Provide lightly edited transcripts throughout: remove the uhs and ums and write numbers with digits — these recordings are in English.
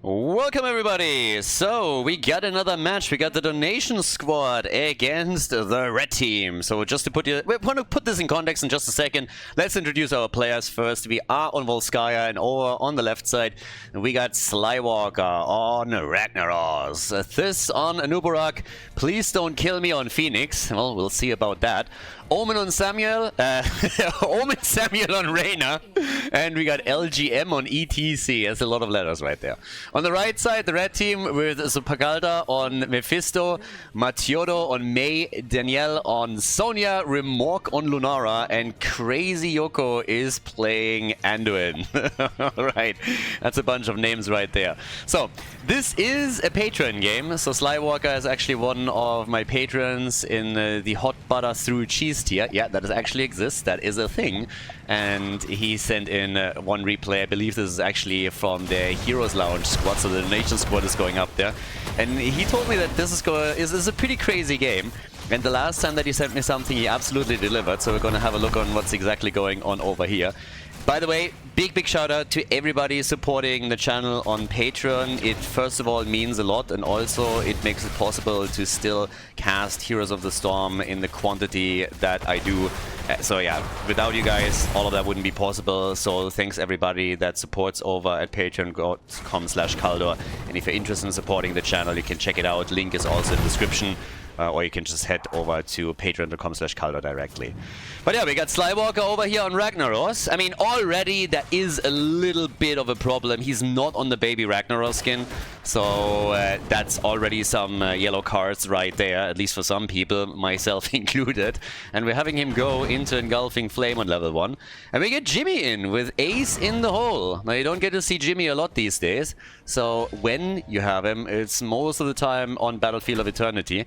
Welcome everybody! So, we got another match. We got the donation squad against the red team. So just to we want to put this in context in just a second. Let's introduce our players first. We are on Volskaya, and over on the left side we got Slywalker on Ragnaros. This on Anubarak. Please don't kill me on Phoenix. Well, we'll see about that. Omen on Samuel, Omen Samuel on Reyna, and we got LGM on ETC. There's a lot of letters right there. On the right side, the red team with Khaldor on Mephisto, Matiodo on Mei, Danielle on Sonia, Remork on Lunara, and Crazy Yoko is playing Anduin. Right, that's a bunch of names right there. So, this is a patron game. So Slywalker is actually one of my patrons in the Hot Butter Through Cheese tier. Yeah, that actually exists. That is a thing. And he sent in one replay. I believe this is actually from the Heroes Lounge squad, so the donation squad is going up there. And he told me that this is a pretty crazy game. And the last time that he sent me something, he absolutely delivered. So we're going to have a look on what's exactly going on over here. By the way, big shout out to everybody supporting the channel on Patreon. It first of all means a lot, and also it makes it possible to still cast Heroes of the Storm in the quantity that I do. So yeah, without you guys, all of that wouldn't be possible. So thanks everybody that supports over at patreon.com/Khaldor. And if you're interested in supporting the channel, you can check it out. Link is also in the description. Or you can just head over to patreon.com/Khaldor directly. But yeah, we got Slywalker over here on Ragnaros. I mean, already that is a little bit of a problem. He's not on the baby Ragnaros skin. So that's already some yellow cards right there, at least for some people, myself included. And we're having him go into Engulfing Flame on level 1. And we get Jimmy in with Ace in the hole. Now, you don't get to see Jimmy a lot these days. So when you have him, it's most of the time on Battlefield of Eternity.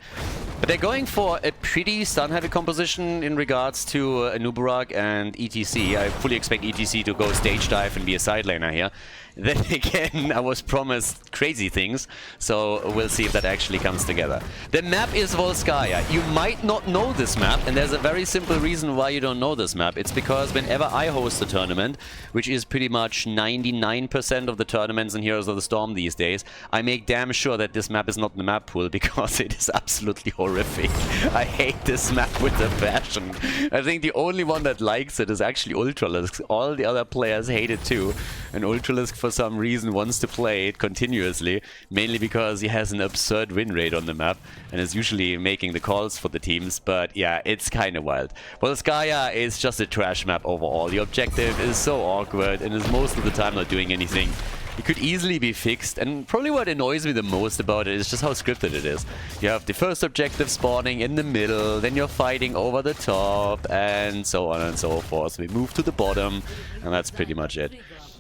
But they're going for a pretty stun-heavy composition in regards to Anubarak and ETC. I fully expect ETC to go stage dive and be a side laner here. Then again, I was promised crazy things, so we'll see if that actually comes together. The map is Volskaya. You might not know this map, and there's a very simple reason why you don't know this map. It's because whenever I host a tournament, which is pretty much 99% of the tournaments in Heroes of the Storm these days, I make damn sure that this map is not in the map pool, because it is absolutely horrific. I hate this map with a passion. I think the only one that likes it is actually Ultralisk. All the other players hate it too, and Ultralisk for some reason wants to play it continuously, mainly because he has an absurd win rate on the map and is usually making the calls for the teams. But yeah, it's kind of wild. Volskaya is just a trash map overall. The objective is so awkward and is most of the time not doing anything. It could easily be fixed, and probably what annoys me the most about it is just how scripted it is. You have the first objective spawning in the middle, then you're fighting over the top, and so on and so forth. We move to the bottom, and that's pretty much it.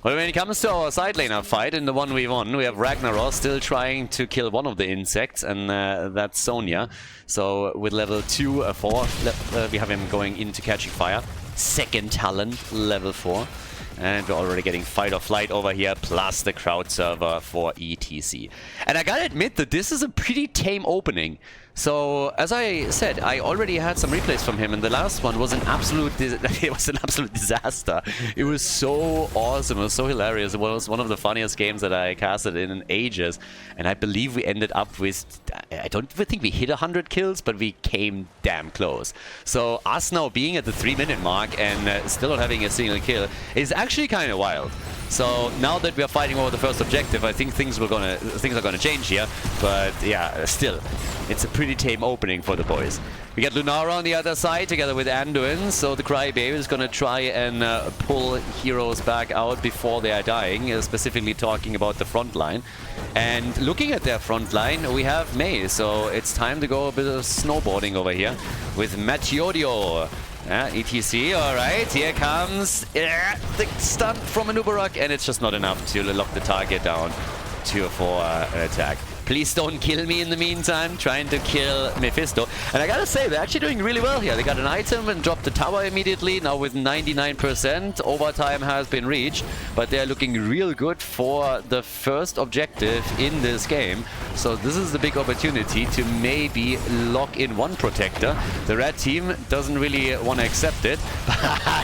Well, when it comes to our side laner fight in the 1v1, we have Ragnaros still trying to kill one of the insects, and that's Sonia. So with level 2, 4, we have him going into catching fire. Second talent, level 4. And we're already getting fight or flight over here, plus the crowd server for ETC. And I gotta admit that this is a pretty tame opening. So, as I said, I already had some replays from him, and the last one was an absolute disaster. It was so awesome, it was so hilarious. It was one of the funniest games that I casted in ages. And I believe we ended up with, I don't think we hit 100 kills, but we came damn close. So, us now being at the 3-minute mark and still not having a single kill is actually kind of wild. So now that we are fighting over the first objective, I think things are gonna change here. But yeah, still, it's a pretty tame opening for the boys. We got Lunara on the other side together with Anduin, so the Crybaby is gonna try and pull heroes back out before they are dying, specifically talking about the front line. And looking at their front line, we have Mei, so it's time to go a bit of snowboarding over here with Matiodio. ETC, alright, here comes the stun from Anubarak, and it's just not enough to lock the target down to for an attack. Please don't kill me in the meantime. Trying to kill Mephisto. And I gotta say, they're actually doing really well here. They got an item and dropped the tower immediately. Now with 99%, overtime has been reached. But they're looking real good for the first objective in this game. So this is the big opportunity to maybe lock in one protector. The red team doesn't really want to accept it.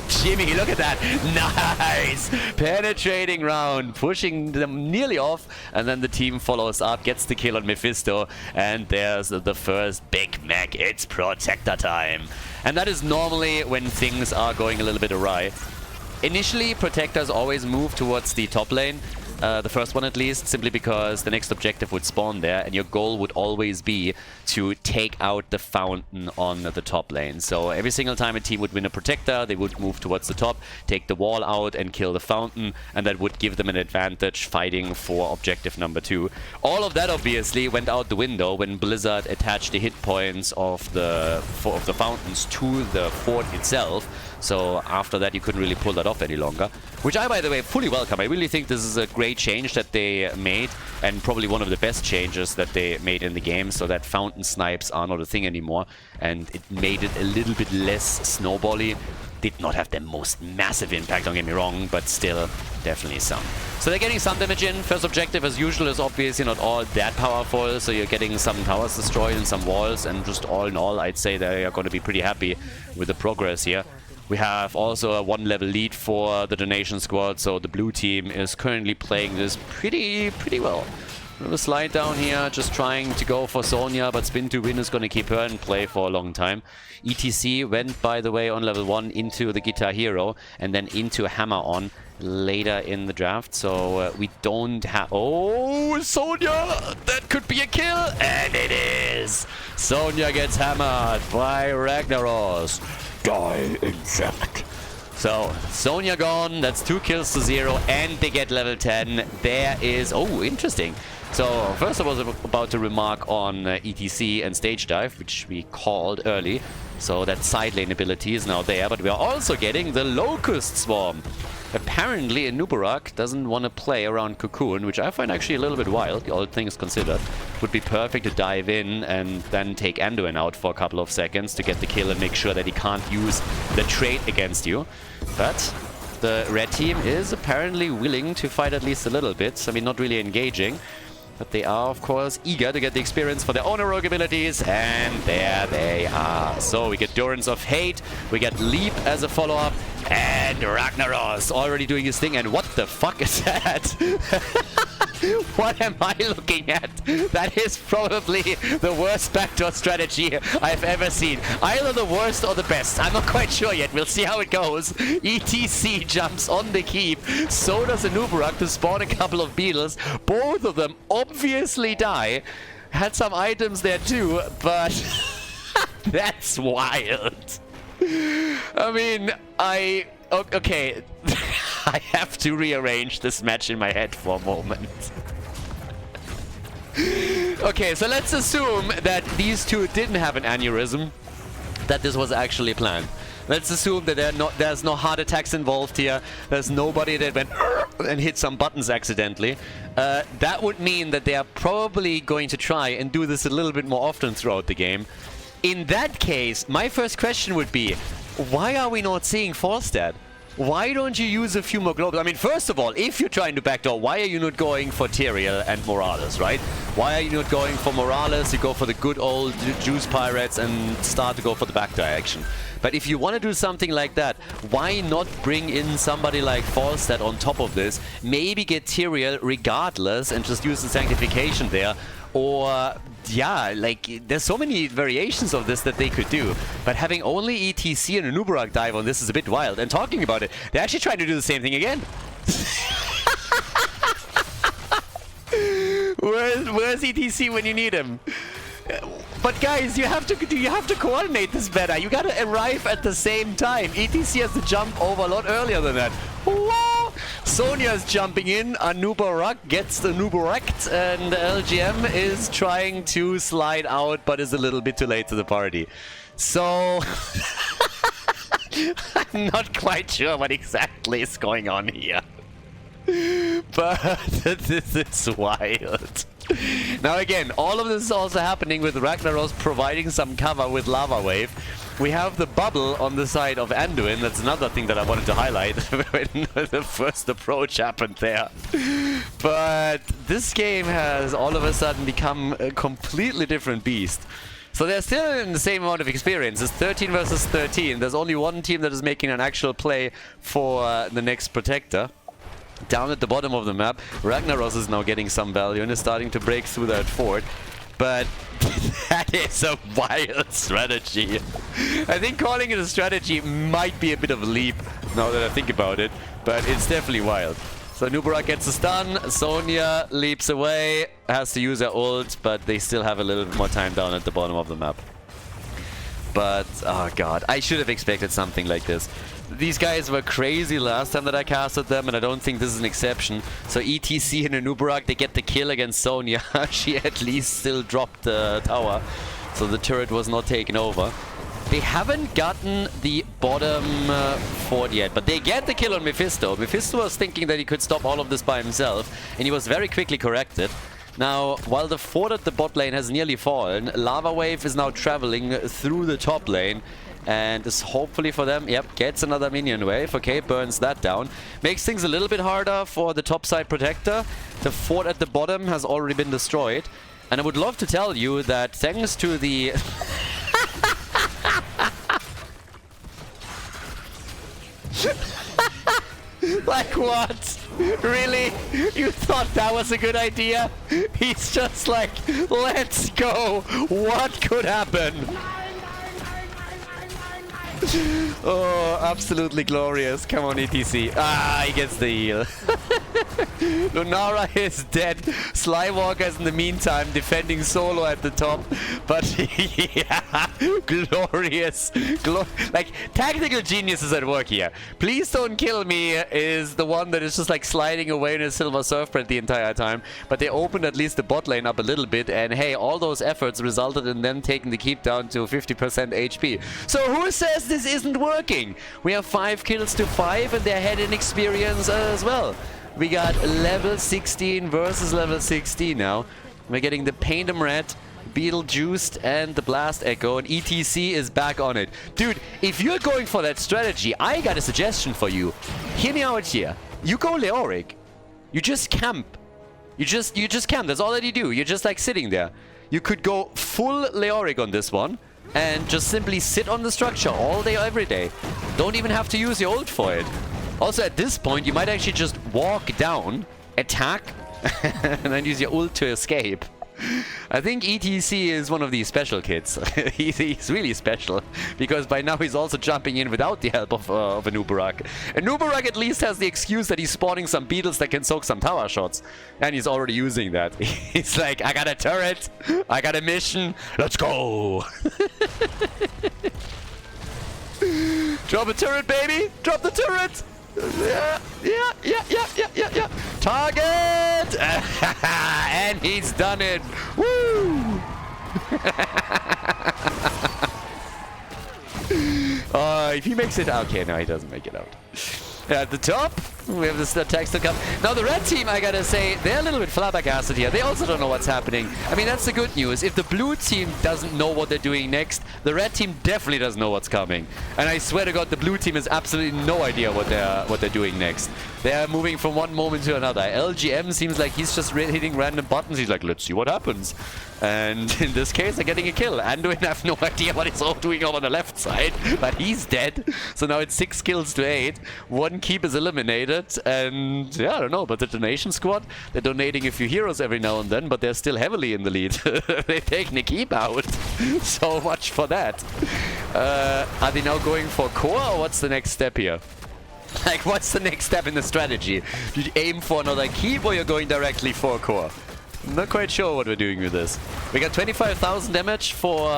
Jimmy, look at that. Nice! Penetrating round, pushing them nearly off. And then the team follows up, gets the kill on Mephisto. And there's the first Big Mac. It's protector time. And that is normally when things are going a little bit awry. Initially, protectors always move towards the top lane. The first one at least, simply because the next objective would spawn there, and your goal would always be to take out the fountain on the top lane. So every single time a team would win a protector, they would move towards the top, take the wall out and kill the fountain, and that would give them an advantage fighting for objective number 2. All of that obviously went out the window when Blizzard attached the hit points of the fountains to the fort itself. So after that, you couldn't really pull that off any longer. Which I, by the way, fully welcome. I really think this is a great change that they made, and probably one of the best changes that they made in the game, so that fountain snipes are not a thing anymore, and it made it a little bit less snowbally. Did not have the most massive impact, don't get me wrong, but still, definitely some. So they're getting some damage in. First objective, as usual, is obviously not all that powerful, so you're getting some towers destroyed and some walls, and just all in all, I'd say they are going to be pretty happy with the progress here. We have also a 1-level lead for the donation squad, so the blue team is currently playing this pretty well. A little slide down here, just trying to go for Sonya, but Spin to Win is going to keep her in play for a long time. ETC went, by the way, on level 1 into the Guitar Hero, and then into Hammer on later in the draft, so we don't have... Oh, Sonya! That could be a kill! And it is! Sonya gets hammered by Ragnaros. Die, insect. So, Sonya gone, that's 2 kills to 0, and they get level 10. There is... Oh, interesting. So, first I was about to remark on ETC and Stage Dive, which we called early. So that side lane ability is now there, but we are also getting the Locust Swarm. Apparently, Nubarak doesn't want to play around Cocoon, which I find actually a little bit wild, all things considered. Would be perfect to dive in and then take Anduin out for a couple of seconds to get the kill and make sure that he can't use the trait against you. But the red team is apparently willing to fight at least a little bit. I mean, not really engaging. But they are, of course, eager to get the experience for their own heroic abilities, and there they are. So we get Durance of Hate, we get Leap as a follow-up, and Ragnaros already doing his thing. And what the fuck is that? What am I looking at? That is probably the worst backdoor strategy I've ever seen. Either the worst or the best. I'm not quite sure yet. We'll see how it goes. ETC jumps on the keep. So does Anubarak to spawn a couple of beetles. Both of them obviously die. Had some items there too, but that's wild. I mean, okay. I have to rearrange this match in my head for a moment. Okay, so let's assume that these two didn't have an aneurysm, that this was actually planned. Let's assume that there's no heart attacks involved here. There's nobody that went and hit some buttons accidentally. That would mean that they are probably going to try and do this a little bit more often throughout the game. In that case, my first question would be, why are we not seeing Falstad? Why don't you use a few more globes? I mean, first of all, if you're trying to backdoor, why are you not going for Tyrael and Morales, right? Why are you not going for Morales? You go for the good old Juice Pirates and start to go for the backdoor action. But if you want to do something like that, why not bring in somebody like Falstad on top of this? Maybe get Tyrael regardless and just use the Sanctification there. Or, yeah, like, there's so many variations of this that they could do. But having only ETC and Anubarak dive on this is a bit wild. And talking about it, they're actually trying to do the same thing again. Where's ETC when you need him? But guys, you have to coordinate this better. You gotta arrive at the same time. ETC has to jump over a lot earlier than that. Whoa! Sonya is jumping in. Anubarak gets the Anubarak, and LGM is trying to slide out, but is a little bit too late to the party. So I'm not quite sure what exactly is going on here. But this is wild. Now again, all of this is also happening with Ragnaros providing some cover with Lava Wave. We have the bubble on the side of Anduin. That's another thing that I wanted to highlight when the first approach happened there. But this game has all of a sudden become a completely different beast. So they're still in the same amount of experience. It's 13 versus 13. There's only one team that is making an actual play for the next Protector. Down at the bottom of the map, Ragnaros is now getting some value and is starting to break through that fort. But that is a wild strategy. I think calling it a strategy might be a bit of a leap now that I think about it, but it's definitely wild. So Nubarak gets a stun, Sonya leaps away, has to use her ult, but they still have a little bit more time down at the bottom of the map. But, oh god, I should have expected something like this. These guys were crazy last time that I casted them, and I don't think this is an exception. So ETC and Nubarak, they get the kill against Sonya. She at least still dropped the tower, so the turret was not taken over. They haven't gotten the bottom fort yet, but they get the kill on Mephisto. Mephisto was thinking that he could stop all of this by himself, and he was very quickly corrected. Now, while the fort at the bot lane has nearly fallen, Lava Wave is now traveling through the top lane and is hopefully for them, yep, gets another minion wave. Okay, burns that down. Makes things a little bit harder for the top side Protector. The fort at the bottom has already been destroyed. And I would love to tell you that thanks to the... Like what? Really? You thought that was a good idea? He's just like, let's go. What could happen? Oh, absolutely glorious. Come on, ETC. Ah, he gets the heal. Lunara is dead. Slywalker is in the meantime defending solo at the top. But yeah, glorious. Like, tactical genius is at work here. Please don't kill me is the one that is just like sliding away in a silver surfboard the entire time. But they opened at least the bot lane up a little bit. And hey, all those efforts resulted in them taking the keep down to 50% HP. So who says this isn't working? We have 5 kills to 5 and they're ahead in experience as well. We got level 16 versus level 16 now. We're getting the Paint 'em Red, Beetlejuiced, and the Blast Echo, and ETC is back on it. Dude, if you're going for that strategy, I got a suggestion for you. Hear me out here. You go Leoric. You just camp. You just camp. That's all that you do. You're just like sitting there. You could go full Leoric on this one and just simply sit on the structure all day, every day. Don't even have to use your ult for it. Also, at this point, you might actually just walk down, attack, and then use your ult to escape. I think ETC is one of these special kids. he's really special, because by now he's also jumping in without the help of a Nubarak. And Nubarak at least has the excuse that he's spawning some beetles that can soak some tower shots. And he's already using that. He's like, I got a turret, I got a mission, let's go! Drop a turret, baby! Drop the turret! Yeah. Target! And he's done it! Woo! If he makes it... Okay, no, he doesn't make it out. At the top, we have this attack still come. Now, the red team, I gotta say, they're a little bit flabbergasted here. They also don't know what's happening. I mean, that's the good news. If the blue team doesn't know what they're doing next, the red team definitely doesn't know what's coming. And I swear to God, the blue team has absolutely no idea what they're doing next. They're moving from one moment to another. LGM seems like he's just hitting random buttons. He's like, let's see what happens. And in this case, they're getting a kill. Anduin, I have no idea what he's all doing over the left side, but he's dead. So now it's 6 kills to 8. 1 keep is eliminated. And yeah, I don't know, but the donation squad, they're donating a few heroes every now and then, but they're still heavily in the lead. They're taking a keep out. So much for that. Are they now going for core, or what's the next step here? Like, what's the next step in the strategy? Do you aim for another keep, or you're going directly for core? I'm not quite sure what we're doing with this. We got 25,000 damage for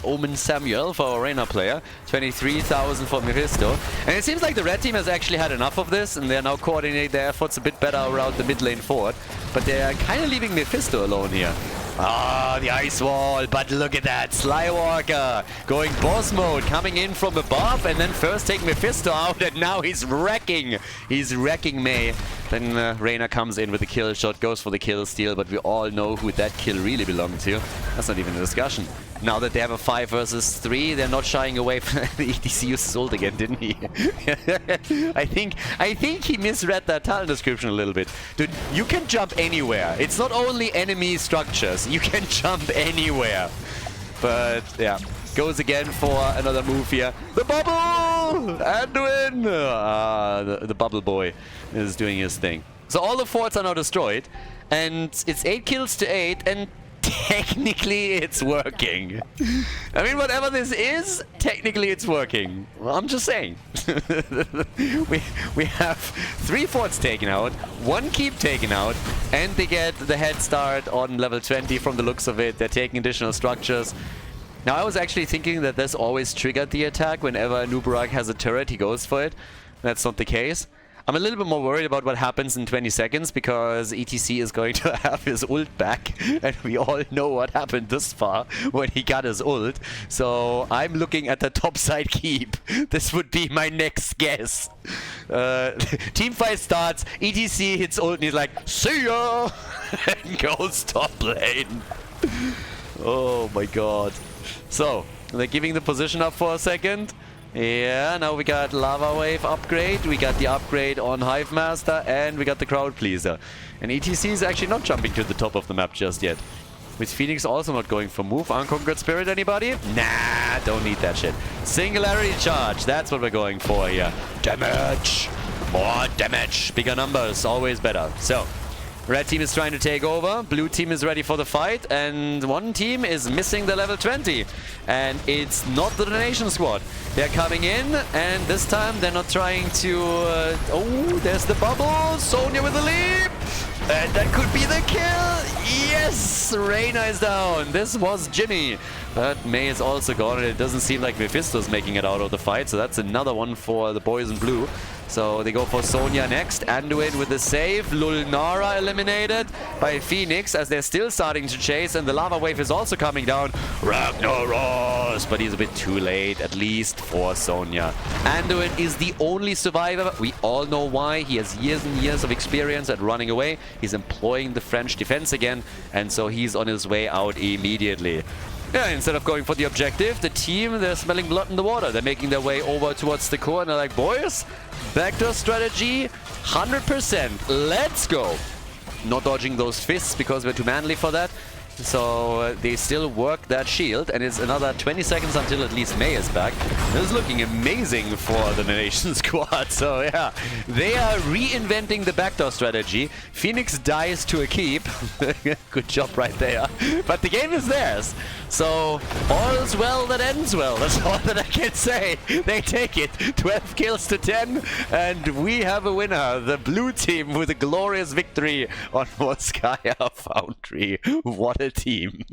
Omen Samuel, for our Arena player. 23,000 for Mephisto. And it seems like the red team has actually had enough of this, and they're now coordinating their efforts a bit better around the mid lane forward. But they're kind of leaving Mephisto alone here. Ah, the ice wall, but look at that. Slywalker going boss mode, coming in from above, and then first take Mephisto out, and now he's wrecking. He's wrecking May. Then Reina comes in with the kill shot, goes for the kill steal, but we all know who that kill really belonged to. That's not even a discussion. Now that they have a 5 versus 3, they're not shying away from the ETC used his ult again, didn't he? I think he misread that talent description a little bit. Dude, you can jump anywhere. It's not only enemy structures. You can jump anywhere. But yeah, goes again for another move here. The bubble! Anduin! The bubble boy is doing his thing. So all the forts are now destroyed. And it's 8 kills to 8, and technically it's working. I mean, whatever this is, technically it's working. Well, I'm just saying. we have 3 forts taken out, 1 keep taken out, and they get the head start on level 20 from the looks of it. They're taking additional structures. Now, I was actually thinking that this always triggered the attack. Whenever Nubarak has a turret, he goes for it. That's not the case. I'm a little bit more worried about what happens in 20 seconds because ETC is going to have his ult back, and we all know what happened this far when he got his ult. So I'm looking at the top side keep. This would be my next guess. Team fight starts, ETC hits ult, and he's like, "See ya!" and goes top lane. Oh my god. So, they're giving the position up for a second. Yeah, now we got Lava Wave upgrade, we got the upgrade on Hive Master, and we got the Crowd Pleaser. And ETC is actually not jumping to the top of the map just yet. With Phoenix also not going for move. Unconquered Spirit, anybody? Nah, don't need that shit. Singularity Charge, that's what we're going for here. Damage! More damage! Bigger numbers, always better. So, red team is trying to take over, blue team is ready for the fight, and one team is missing the level 20. And it's not the Donation Squad. They're coming in, and this time they're not trying to... oh, there's the bubble! Sonya with the leap! And that could be the kill! Yes! Reina is down! This was Jimmy! But May is also gone, and it doesn't seem like Mephisto's making it out of the fight, so that's another one for the boys in blue. So they go for Sonya next. Anduin with the save. Lulnara eliminated by Phoenix as they're still starting to chase, and the lava wave is also coming down. Ragnaros! But he's a bit too late, at least for Sonya. Anduin is the only survivor. We all know why. He has years and years of experience at running away. He's employing the French defense again, and so he's on his way out immediately. Yeah, instead of going for the objective, the team, they're smelling blood in the water. They're making their way over towards the core, and they're like, boys, backdoor strategy, 100%. Let's go. Not dodging those fists because we're too manly for that. So they still work that shield, and it's another 20 seconds until at least May is back. This is looking amazing for the Nation Squad. So yeah, they are reinventing the backdoor strategy. Phoenix dies to a keep. Good job right there. But the game is theirs. So all's well that ends well. That's all that I can say. They take it. 12 kills to 10, and we have a winner. The blue team with a glorious victory on Volskaya Foundry. What a team.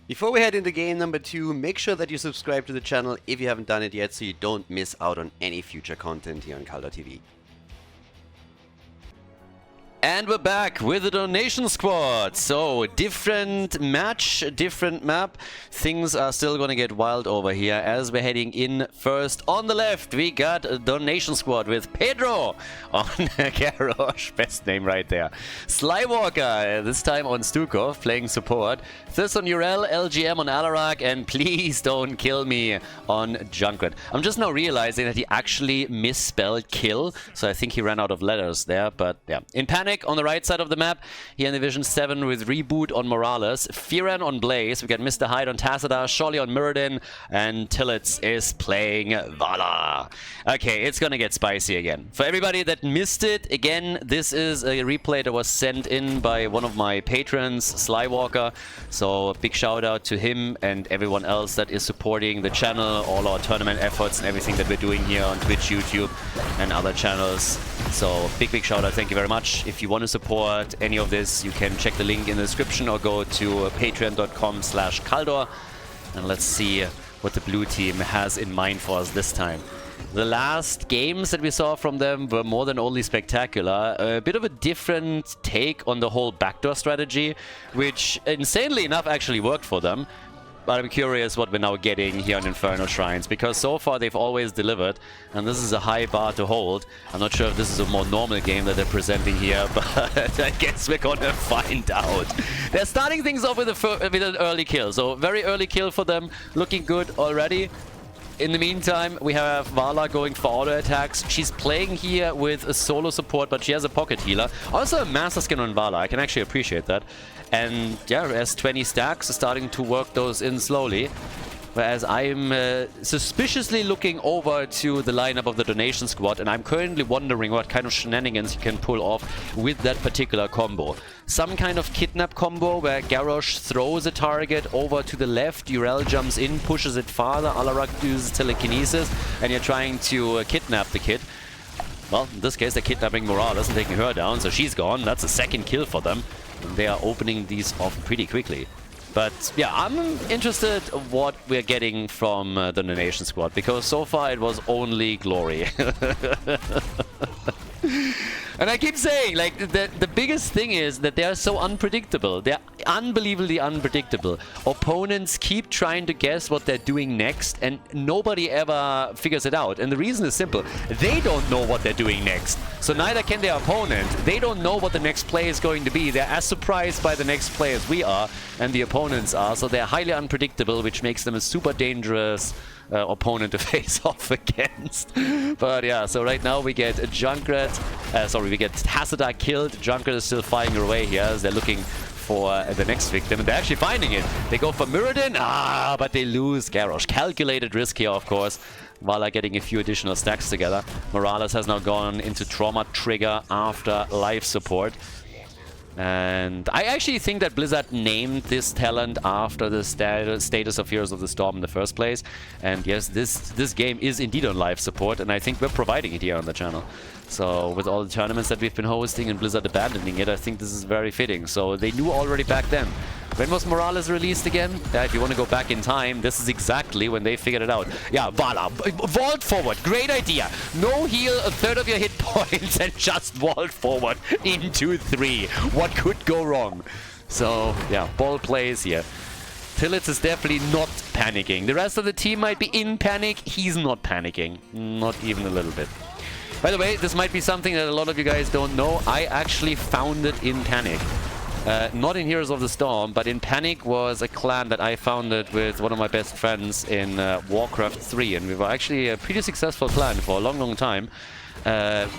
Before we head into game number 2, make sure that you subscribe to the channel if you haven't done it yet so you don't miss out on any future content here on Khaldor TV. And we're back with the Donation Squad. So, different match, different map. Things are still gonna get wild over here as we're heading in first. On the left, we got a Donation Squad with Pedro on Garrosh. Best name right there. Slywalker, this time on Stukov, playing support. Thirst on Urel, LGM on Alarak, and Please Don't Kill Me on Junkrat. I'm just now realizing that he actually misspelled kill, so I think he ran out of letters there, but yeah. In Panic, on the right side of the map, here in Division 7 with Reboot on Morales, Firan on Blaze, we got Mr. Hyde on Tassadar, Sholly on Muradin, and Tillets is playing Vala. Okay, it's gonna get spicy again. For everybody that missed it, again, this is a replay that was sent in by one of my patrons, Slywalker, so big shout out to him and everyone else that is supporting the channel, all our tournament efforts and everything that we're doing here on Twitch, YouTube, and other channels. So big shout out, thank you very much. If you want to support any of this, you can check the link in the description or go to patreon.com/Khaldor, and let's see what the blue team has in mind for us this time. The last games that we saw from them were more than only spectacular. A bit of a different take on the whole backdoor strategy, which insanely enough actually worked for them. But I'm curious what we're now getting here on Infernal Shrines, because so far they've always delivered, and this is a high bar to hold. I'm not sure if this is a more normal game that they're presenting here, but I guess we're gonna find out. They're starting things off with an early kill, so very early kill for them, looking good already. In the meantime, we have Vala going for auto attacks. She's playing here with a solo support, but she has a pocket healer. Also a master skin on Vala, I can actually appreciate that. And yeah, as 20 stacks, starting to work those in slowly. Whereas I'm suspiciously looking over to the lineup of the donation squad, and I'm currently wondering what kind of shenanigans you can pull off with that particular combo. Some kind of kidnap combo where Garrosh throws a target over to the left, Urel jumps in, pushes it farther, Alarak uses telekinesis, and you're trying to kidnap the kid. Well, in this case, they're kidnapping Morales and taking her down, so she's gone. That's a second kill for them. And they are opening these off pretty quickly. But yeah, I'm interested what we're getting from the donation squad, because so far it was only glory. And I keep saying, like, the biggest thing is that they are so unpredictable. They're unbelievably unpredictable. Opponents keep trying to guess what they're doing next, and nobody ever figures it out. And the reason is simple. They don't know what they're doing next. So neither can their opponent. They don't know what the next play is going to be. They're as surprised by the next play as we are, and the opponents are. So they're highly unpredictable, which makes them a super dangerous opponent to face off against. But yeah, so right now we get Junkrat, we get Hasadar killed. Junkrat is still firing away here as they're looking for the next victim, and they're actually finding it. They go for Muradin, but they lose Garrosh. Calculated risk here, of course. Vala getting a few additional stacks together. Morales has now gone into Trauma Trigger after life support. And I actually think that Blizzard named this talent after the status of Heroes of the Storm in the first place. And yes, this game is indeed on live support, and I think we're providing it here on the channel. So with all the tournaments that we've been hosting and Blizzard abandoning it, I think this is very fitting. So they knew already back then. When was Morales released again? Yeah, if you want to go back in time, this is exactly when they figured it out. Yeah, Vala, vault forward, great idea. No heal, a third of your hit points, and just vault forward into 3. What could go wrong? So, yeah, ball plays here. Tillitz is definitely not panicking. The rest of the team might be in panic. He's not panicking. Not even a little bit. By the way, this might be something that a lot of you guys don't know. I actually founded in Panic. Not in Heroes of the Storm, but in Panic was a clan that I founded with one of my best friends in Warcraft 3. And we were actually a pretty successful clan for a long, long time.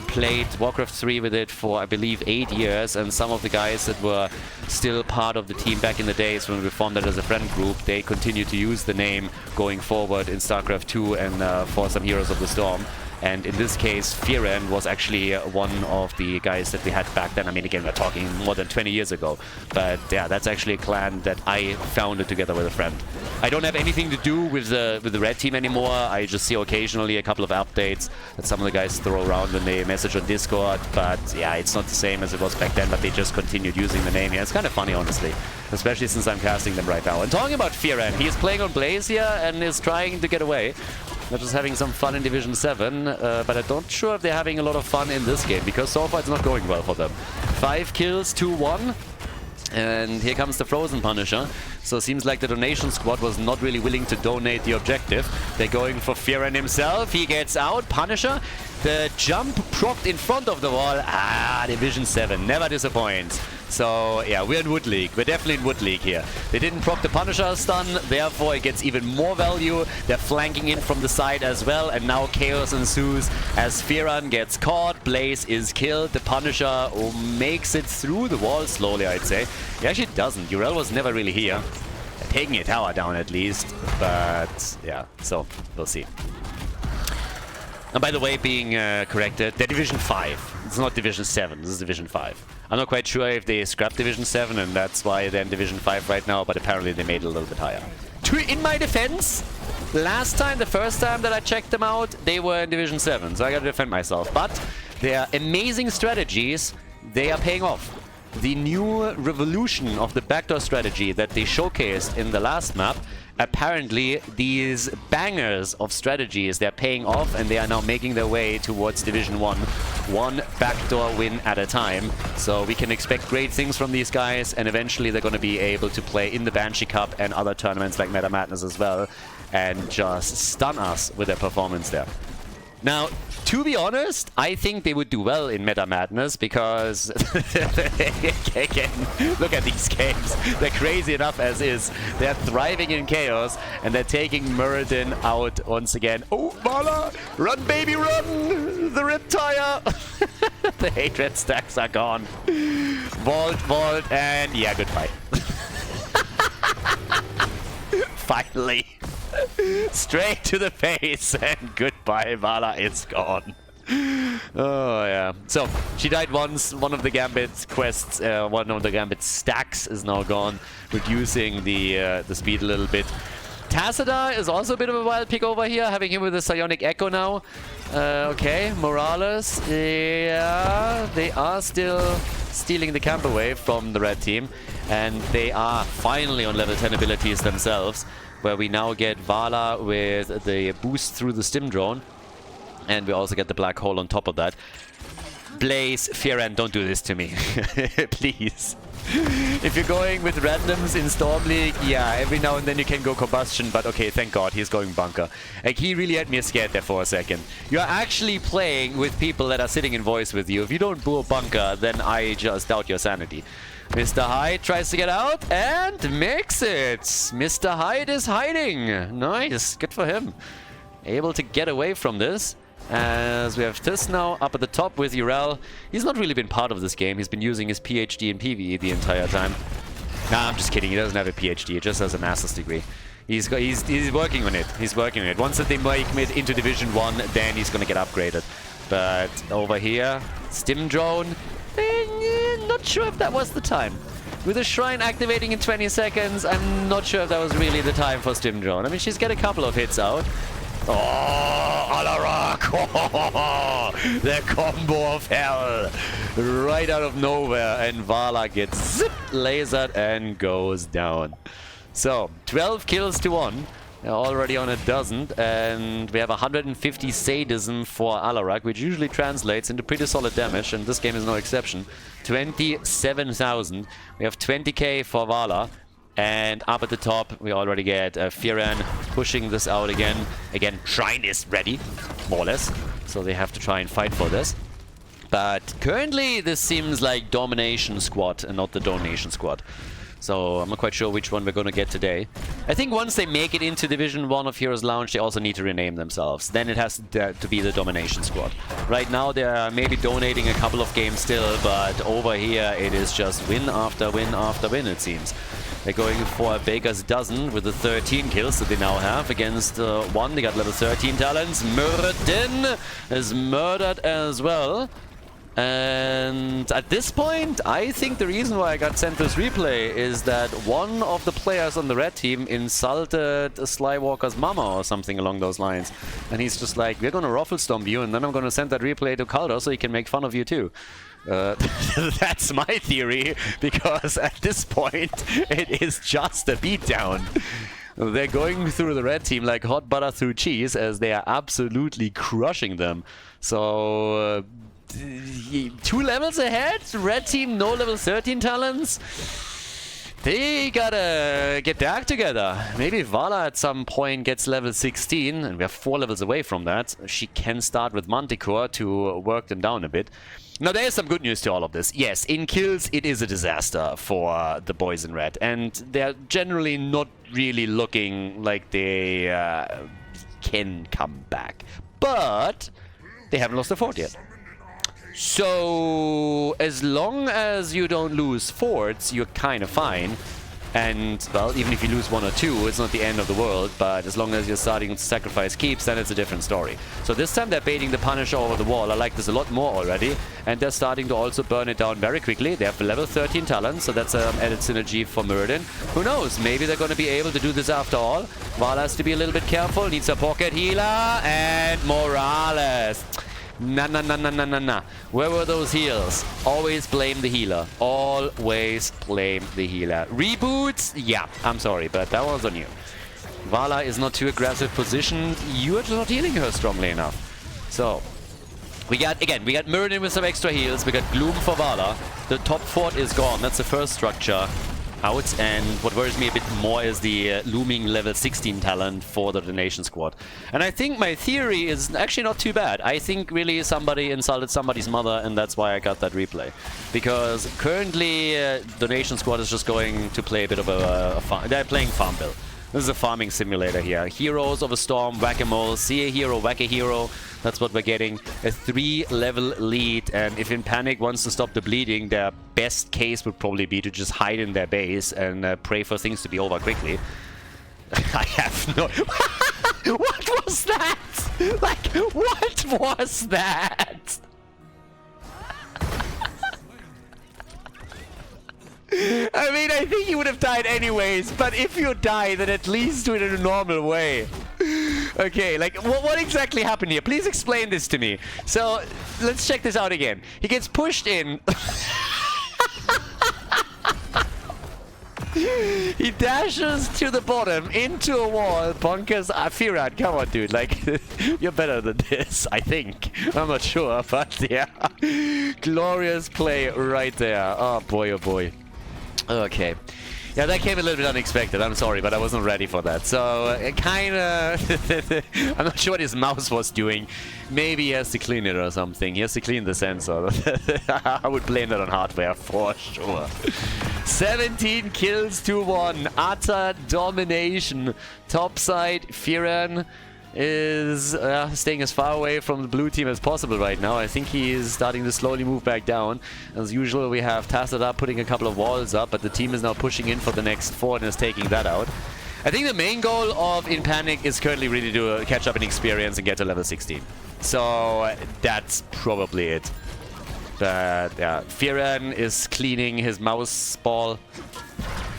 Played Warcraft 3 with it for, I believe, 8 years, and some of the guys that were still part of the team back in the days when we formed it as a friend group, they continue to use the name going forward in StarCraft 2 and for some Heroes of the Storm. And in this case, Firen was actually one of the guys that we had back then. I mean, again, we're talking more than 20 years ago. But yeah, that's actually a clan that I founded together with a friend. I don't have anything to do with the red team anymore. I just see occasionally a couple of updates that some of the guys throw around when they message on Discord. But yeah, it's not the same as it was back then, but they just continued using the name. Yeah, it's kind of funny, honestly. Especially since I'm casting them right now. And talking about Firen, he is playing on Blaze here and is trying to get away. They're just having some fun in Division 7, but I'm not sure if they're having a lot of fun in this game, because so far it's not going well for them. 5 kills, 2-1. And here comes the Frozen Punisher. So it seems like the donation squad was not really willing to donate the objective. They're going for Firen himself. He gets out. Punisher. The jump procced in front of the wall. Division 7. Never disappoints. So, yeah, we're in Wood League. We're definitely in Wood League here. They didn't proc the Punisher stun, therefore it gets even more value. They're flanking in from the side as well, and now chaos ensues as Firen gets caught. Blaze is killed. The Punisher makes it through the wall slowly, I'd say. He actually doesn't. Urel was never really here. They're taking a tower down at least, but yeah, so we'll see. And by the way, being corrected, they're Division 5. It's not Division 7, this is Division 5. I'm not quite sure if they scrapped Division 7 and that's why they're in Division 5 right now, but apparently they made it a little bit higher. In my defense, the first time that I checked them out, they were in Division 7, so I gotta defend myself. But their amazing strategies, they are paying off. The new revolution of the backdoor strategy that they showcased in the last map apparently these bangers of strategies, they're paying off and they are now making their way towards Division 1. One backdoor win at a time. So we can expect great things from these guys, and eventually they're going to be able to play in the Banshee Cup and other tournaments like Meta Madness as well, and just stun us with their performance there. Now, to be honest, I think they would do well in Meta Madness because, again, look at these games. They're crazy enough as is. They're thriving in chaos, and they're taking Muradin out once again. Oh, Vala! Run, baby, run! The Riptire! The hatred stacks are gone. Vault, and yeah, goodbye. Finally. Straight to the face, and goodbye, Vala is gone. Oh, yeah. So, she died once. One of the Gambit quests, one of the Gambit stacks is now gone, reducing the speed a little bit. Tacita is also a bit of a wild pick over here, having him with a Psionic Echo now. Okay, Morales, yeah, they are still stealing the camp away from the red team, and they are finally on level 10 abilities themselves, where we now get Vala with the boost through the stim drone, and we also get the black hole on top of that. Blaze, Fearan, don't do this to me. Please. If you're going with randoms in Storm League, yeah, every now and then you can go combustion, but okay, thank God, he's going bunker. Like, he really had me scared there for a second. You're actually playing with people that are sitting in voice with you. If you don't go bunker, then I just doubt your sanity. Mr. Hyde tries to get out and makes it. Mr. Hyde is hiding. Nice, good for him. Able to get away from this. As we have this now up at the top with Urel. He's not really been part of this game. He's been using his PhD in PvE the entire time. Nah, I'm just kidding. He doesn't have a PhD. He just has a master's degree. He's working on it. He's working on it. Once that they make it into Division 1, then he's going to get upgraded. But over here, Stim Drone. Not sure if that was the time. With the Shrine activating in 20 seconds, I'm not sure if that was really the time for Stim Drone. I mean, she's got a couple of hits out. Oh, Alarak! Oh, the combo of hell! Right out of nowhere, and Vala gets zip lasered and goes down. So, 12 kills to 1. They're already on a dozen, and we have 150 sadism for Alarak, which usually translates into pretty solid damage, and this game is no exception. 27,000. We have 20k for Vala. And up at the top, we already get Fearan pushing this out again. Again, Shrine is ready, more or less. So they have to try and fight for this. But currently, this seems like Domination Squad and not the Donation Squad. So I'm not quite sure which one we're going to get today. I think once they make it into Division 1 of Heroes Lounge, they also need to rename themselves. Then it has to be the Domination Squad. Right now, they're maybe donating a couple of games still, but over here, it is just win after win after win, it seems. They're going for a baker's dozen with the 13 kills that they now have against one. They got level 13 talents. Muradin is murdered as well. And at this point, I think the reason why I got sent this replay is that one of the players on the red team insulted Slywalker's mama or something along those lines. And he's just like, we're gonna ruffle stomp you, and then I'm gonna send that replay to Khaldor so he can make fun of you too. That's my theory, because at this point, it is just a beatdown. They're going through the red team like hot butter through cheese, as they are absolutely crushing them. So, 2 levels ahead, red team no level 13 talents. They gotta get their act together. Maybe Vala at some point gets level 16, and we're 4 levels away from that. She can start with Manticore to work them down a bit. Now, there is some good news to all of this. Yes, in kills, it is a disaster for the boys in red, and they're generally not really looking like they can come back. But they haven't lost a fort yet. So, as long as you don't lose forts, you're kind of fine. And, well, even if you lose 1 or 2, it's not the end of the world, but as long as you're starting to sacrifice keeps, then it's a different story. So this time they're baiting the Punisher over the wall. I like this a lot more already. And they're starting to also burn it down very quickly. They have level 13 talent, so that's an added synergy for Muradin. Who knows, maybe they're going to be able to do this after all. Vala has to be a little bit careful, needs a pocket healer, and Morales. Nah. Where were those heals? Always blame the healer. Always blame the healer. Reboots? Yeah, I'm sorry, but that was on you. Vala is not too aggressive positioned. You're just not healing her strongly enough. So, we got Muradin with some extra heals. We got Gloom for Vala. The top fort is gone. That's the first structure out. And what worries me a bit more is the looming level 16 talent for the Donation Squad. And I think my theory is actually not too bad. I think really somebody insulted somebody's mother, and that's why I got that replay. Because currently, Donation Squad is just going to play a bit of a farm. They're playing Farm Bill. This is a farming simulator here. Heroes of a Storm, Whack-A-Mole, see a hero, whack a hero. That's what we're getting. A 3-level lead, and if In Panic wants to stop the bleeding, their best case would probably be to just hide in their base and pray for things to be over quickly. I have no... What was that? Like, what was that? I mean, I think you would have died anyways, but if you die, then at least do it in a normal way. Okay, like, what exactly happened here? Please explain this to me. So, let's check this out again. He gets pushed in. He dashes to the bottom, into a wall, bunkers. Firat, come on, dude. Like, you're better than this, I think. I'm not sure, but yeah. Glorious play right there. Oh, boy, oh, boy. Okay. Yeah, that came a little bit unexpected. I'm sorry, but I wasn't ready for that. So, kind of... I'm not sure what his mouse was doing. Maybe he has to clean it or something. He has to clean the sensor. I would blame that on hardware for sure. 17 kills to 1. Utter domination. Topside, Firan is staying as far away from the blue team as possible right now. I think he is starting to slowly move back down. As usual, we have Tassadar putting a couple of walls up, but the team is now pushing in for the next fort and is taking that out. I think the main goal of In Panic is currently really to catch up in experience and get to level 16. So that's probably it. But yeah, Firan is cleaning his mouse ball.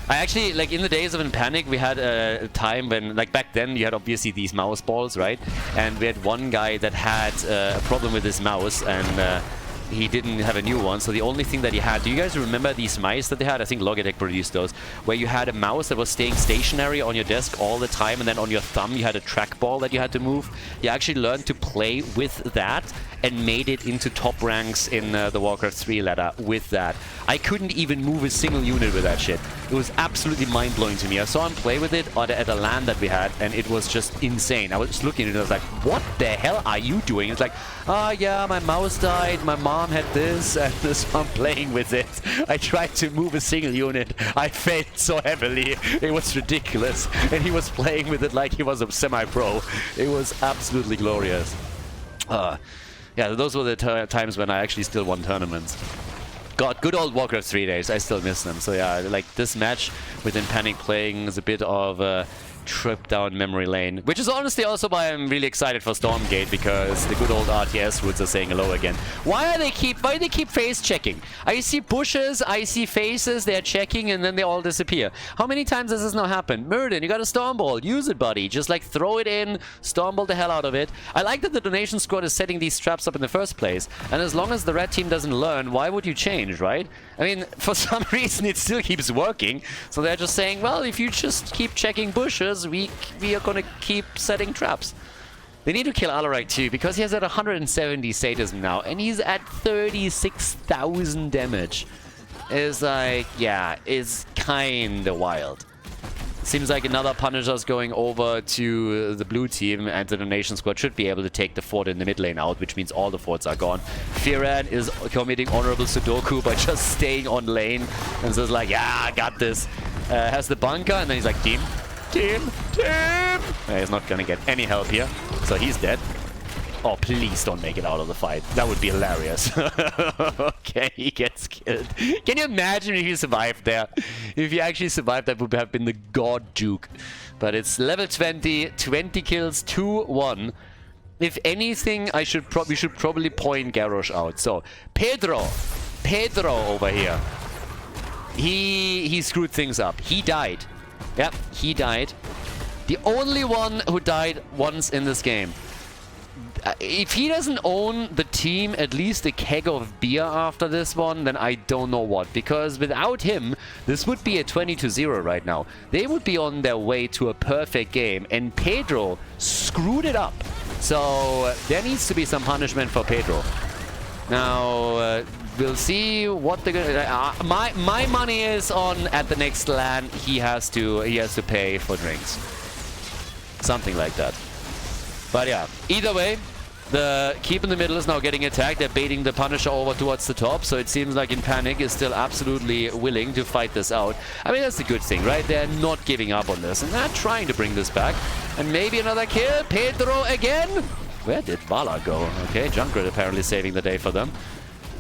I actually, like, in the days of In Panic, we had a time when, like, back then, you had obviously these mouse balls, right? And we had one guy that had a problem with his mouse, and he didn't have a new one, so the only thing that he had... Do you guys remember these mice that they had? I think Logitech produced those, where you had a mouse that was staying stationary on your desk all the time, and then on your thumb you had a trackball that you had to move. You actually learned to play with that and made it into top ranks in the Warcraft 3 ladder with that. I couldn't even move a single unit with that shit. It was absolutely mind-blowing to me. I saw him play with it at a LAN that we had, and it was just insane. I was just looking at it and I was like, what the hell are you doing? It's like, oh yeah, my mouse died, my mom had this, and so I'm playing with it. I tried to move a single unit. I failed so heavily. It was ridiculous. And he was playing with it like he was a semi-pro. It was absolutely glorious. Yeah, those were the times when I actually still won tournaments. God, good old Warcraft 3 days. I still miss them. So yeah, like this match with In Panic playing is a bit of a trip down memory lane, which is honestly also why I'm really excited for Stormgate, because the good old RTS roots are saying hello again. Why do they keep face checking? I see bushes, I see faces, they're checking, and then they all disappear. How many times has this now happened? Muradin, you got a Stormball, use it, buddy. Just like throw it in, Stormball the hell out of it. I like that the Donation Squad is setting these traps up in the first place, and as long as the red team doesn't learn, why would you change, right? I mean, for some reason it still keeps working, so they're just saying, well, if you just keep checking bushes, we are gonna keep setting traps. They need to kill Alarak too, because he has at 170 sadism now, and he's at 36,000 damage. It's like, yeah, it's kinda wild. Seems like another Punisher's going over to the blue team, and the Donation Squad should be able to take the fort in the mid lane out, which means all the forts are gone. Firan is committing honorable Sudoku by just staying on lane, and says like, yeah, I got this. Has the bunker, and then he's like, team. He's not gonna get any help here, so he's dead. Oh, please don't make it out of the fight. That would be hilarious. Okay, he gets killed. Can you imagine if you survived there? If you actually survived, that would have been the God Duke. But it's level 20, 20 kills, 2-1. If anything, we should probably point Garrosh out. So, Pedro over here. He screwed things up. He died. Yep, he died. The only one who died once in this game. if he doesn't own the team at least a keg of beer after this one, then I don't know what. Because without him, this would be a 20-0 right now. They would be on their way to a perfect game. And Pedro screwed it up. So there needs to be some punishment for Pedro. Now, we'll see what they're gonna... my money is on at the next LAN, he has to pay for drinks. Something like that. But yeah, either way, the Keep in the middle is now getting attacked. They're baiting the Punisher over towards the top, so it seems like in Panic is still absolutely willing to fight this out. I mean, that's a good thing, right? They're not giving up on this, and they're trying to bring this back. And maybe another kill. Pedro again. Where did Vala go? Okay, Junkrat apparently saving the day for them.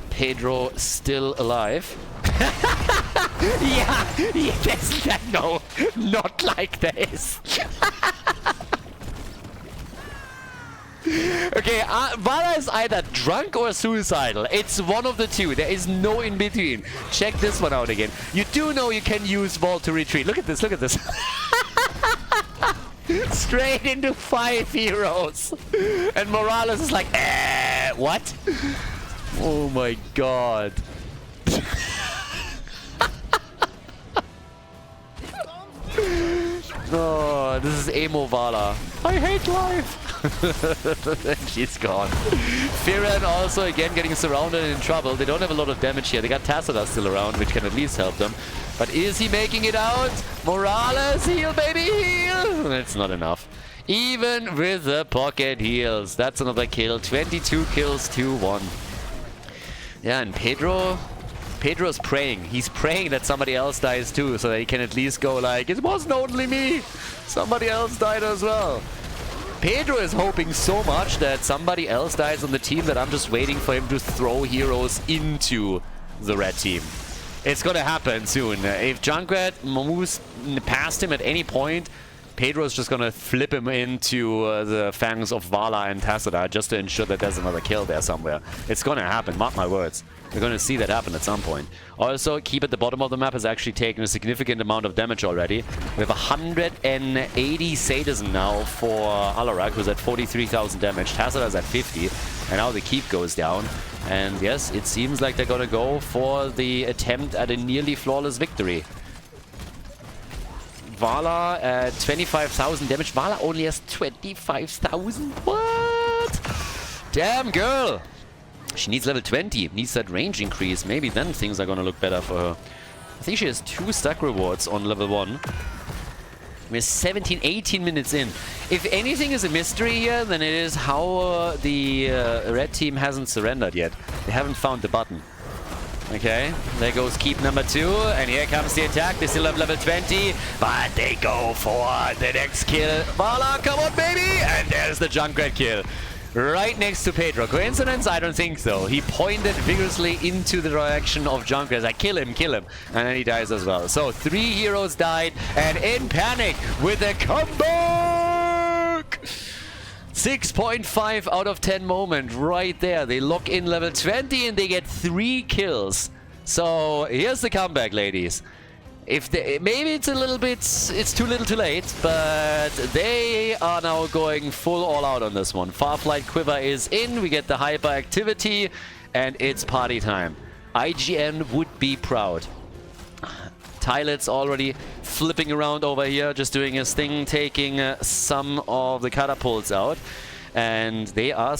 Pedro still alive. Yeah, no, not like this. Okay, Vala is either drunk or suicidal. It's one of the two. There is no in between. Check this one out again. You do know you can use Vault to retreat. Look at this, look at this. Straight into 5 heroes. And Morales is like, what? Oh my god. Oh, this is Emo Vala. I hate life. And she's gone. Firan also again getting surrounded and in trouble. They don't have a lot of damage here. They got Tassadar still around, which can at least help them. But is he making it out? Morales, heal, baby, heal! It's not enough. Even with the pocket heals. That's another kill. 22 kills to 1. Yeah, and Pedro's praying. He's praying that somebody else dies too, so that he can at least go like, it wasn't only me! Somebody else died as well. Pedro is hoping so much that somebody else dies on the team that I'm just waiting for him to throw heroes into the red team. It's gonna happen soon. If Junkrat moves past him at any point, Pedro's just gonna flip him into the fangs of Vala and Tassadar just to ensure that there's another kill there somewhere. It's gonna happen, mark my words. We're gonna see that happen at some point. Also, Keep at the bottom of the map has actually taken a significant amount of damage already. We have 180 sadism now for Alarak, who's at 43,000 damage. Tassadar's at 50, and now the Keep goes down. And yes, it seems like they're gonna go for the attempt at a nearly flawless victory. Vala at 25,000 damage. Vala only has 25,000. What? Damn, girl. She needs level 20. Needs that range increase. Maybe then things are going to look better for her. I think she has 2 stack rewards on level 1. We're 17, 18 minutes in. If anything is a mystery here, then it is how the red team hasn't surrendered yet. They haven't found the button. Okay, there goes Keep number 2, and here comes the attack. They still have level 20, but they go for the next kill. Vala, come on, baby! And there's the Junkrat kill. Right next to Pedro. Coincidence? I don't think so. He pointed vigorously into the direction of Junkrat. Like, kill him, kill him. And then he dies as well. So 3 heroes died, and in Panic with a comeback! 6.5 out of 10 moment right there. They lock in level 20 and they get 3 kills. So here's the comeback, ladies. If they, maybe it's a little bit, it's too little too late, but they are now going full all out on this one. Farflight Quiver is in, we get the hyper activity, and it's party time. IGN would be proud. Tylet's already flipping around over here, just doing his thing, taking some of the catapults out. And they are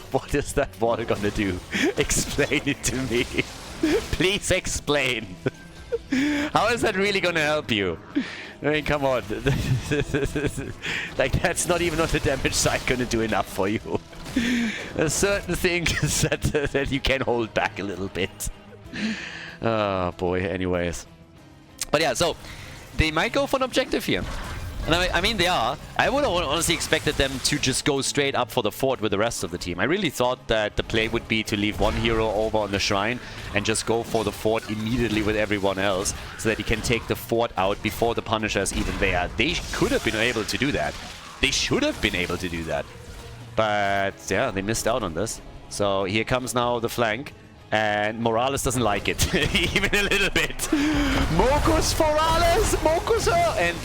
what is that water gonna do? Explain it to me. Please explain. How is that really gonna help you? I mean, come on. Like, that's not even on the damage side gonna do enough for you. There's certain things that you can hold back a little bit. Oh boy, anyways. But yeah, so they might go for an objective here. And I mean, they are. I would have honestly expected them to just go straight up for the fort with the rest of the team. I really thought that the play would be to leave one hero over on the shrine and just go for the fort immediately with everyone else so that he can take the fort out before the Punisher is even there. They could have been able to do that. They should have been able to do that. But yeah, they missed out on this. So here comes now the flank. And Morales doesn't like it, even a little bit. Mocus Forales, Mocus her, and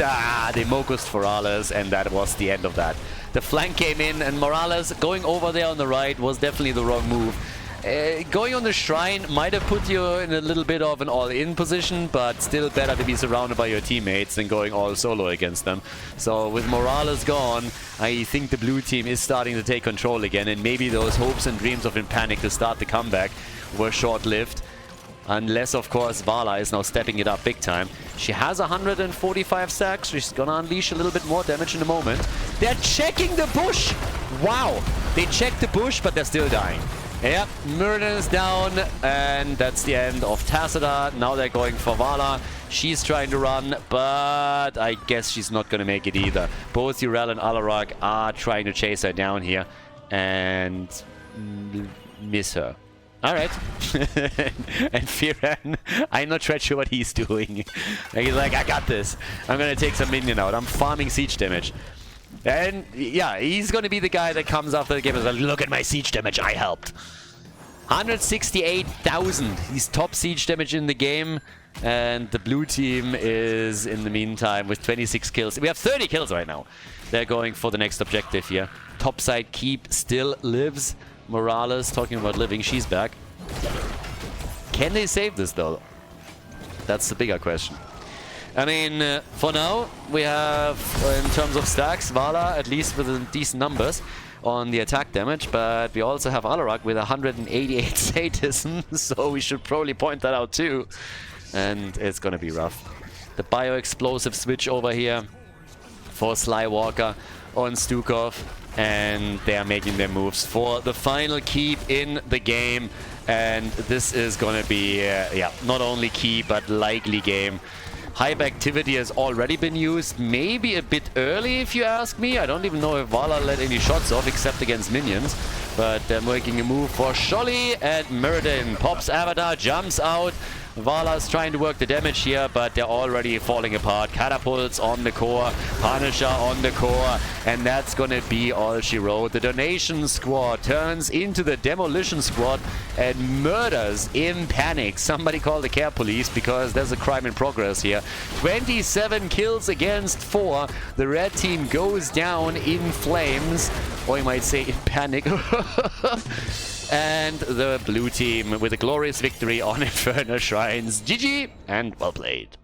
they Mocused Forales, and that was the end of that. The flank came in, and Morales going over there on the right was definitely the wrong move. Going on the shrine might have put you in a little bit of an all-in position, but still better to be surrounded by your teammates than going all solo against them. So with Morales gone, I think the blue team is starting to take control again, and maybe those hopes and dreams of In Panic to start the comeback were short-lived. Unless, of course, Vala is now stepping it up big time. She has 145 stacks. She's gonna unleash a little bit more damage in a moment. They're checking the bush! Wow! They checked the bush, but they're still dying. Yep, Murden is down, and that's the end of Tacita. Now they're going for Vala. She's trying to run, but I guess she's not going to make it either. Both Urel and Alarak are trying to chase her down here and miss her. Alright. And Firan, I'm not quite sure what he's doing. He's like, I got this. I'm going to take some minion out. I'm farming siege damage. And yeah, he's going to be the guy that comes after the game and says, look at my siege damage, I helped. 168,000. He's top siege damage in the game. And the blue team is, in the meantime, with 26 kills. We have 30 kills right now. They're going for the next objective here. Topside keep still lives. Morales, talking about living, she's back. Can they save this, though? That's the bigger question. I mean, for now, we have, in terms of stacks, Vala at least with decent numbers on the attack damage, but we also have Alarak with 188 sadism, so we should probably point that out too. And it's gonna be rough. The bio-explosive switch over here for Slywalker on Stukov, and they are making their moves for the final keep in the game. And this is gonna be, yeah, not only key, but likely game. Hype activity has already been used, maybe a bit early if you ask me. I don't even know if Vala let any shots off except against minions. But they're making a move for Sholly, and Murden pops Avatar, jumps out. Vala's trying to work the damage here, but they're already falling apart. Catapults on the core, Punisher on the core, and that's gonna be all she wrote. The donation squad turns into the demolition squad and murders In Panic. Somebody call the care police because there's a crime in progress here. 27 kills against 4. The red team goes down in flames, or you might say in panic. And the blue team with a glorious victory on Inferno Shrines. GG and well played.